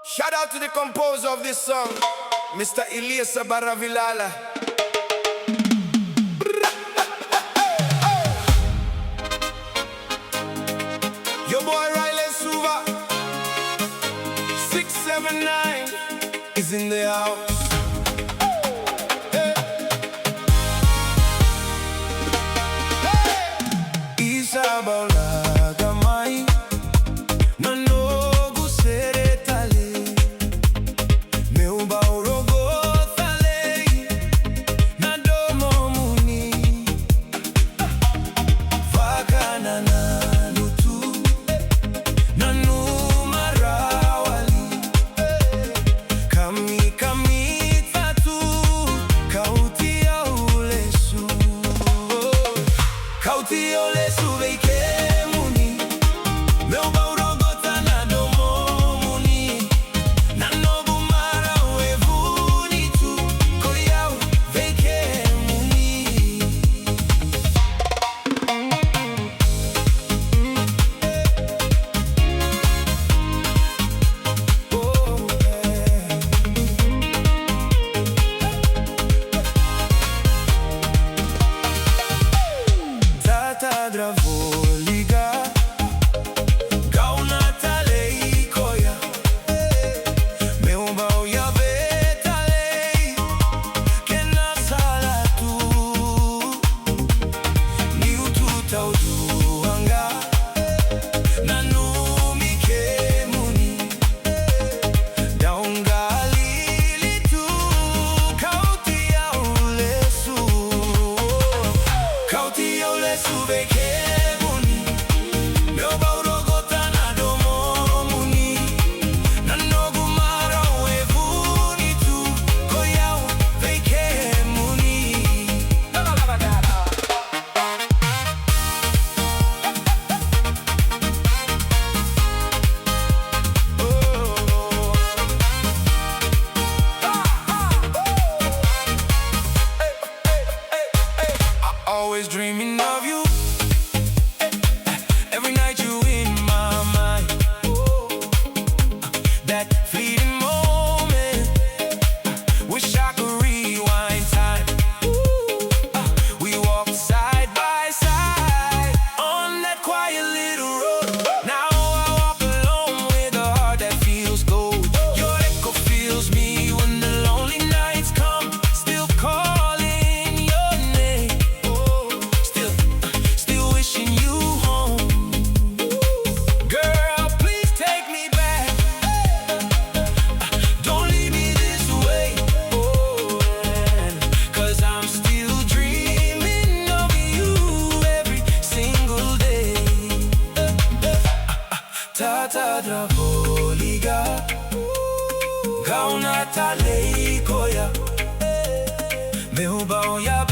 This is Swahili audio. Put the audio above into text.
Shout out to the composer of this song, Mr Iliesa Baravilala. Your boy Riley Suva 679 is in the house. Isa Bau Laga Mai Nanogu seretale Meu bau rogotale Nadomo muni Vakana nanutu Nanu marawali Kami tatu Kauti ya ulesu Kauti ya ulesu muni Meu bau rogota nadomo muni Nanobu mara uevuni tu Koyau veike muni Tata dravoliga Gauna talei koya Meu bau ya betalei Kena salatu Niu tu tau duanga Nanumi ke muni Daunga lili tu Kauti ya ulesu Kauti ya ulesu veke muni Meu bau rogota nadomo muni Nanogu mara uevuni tu Koyau veike muni Always dreaming of you. Every night you in my mind. That fleeting moment. Wish I could rewind time. We walked side by side on that quiet little road. Now I walk alone with a heart that feels gold. Your echo feels me when the lonely nights come. Still calling your name. Still wishing you home. Girl, please take me back. Don't leave me this way. Cause I'm still dreaming of you every single day. Tata dravoliga Gauna talei koya Meu bau ya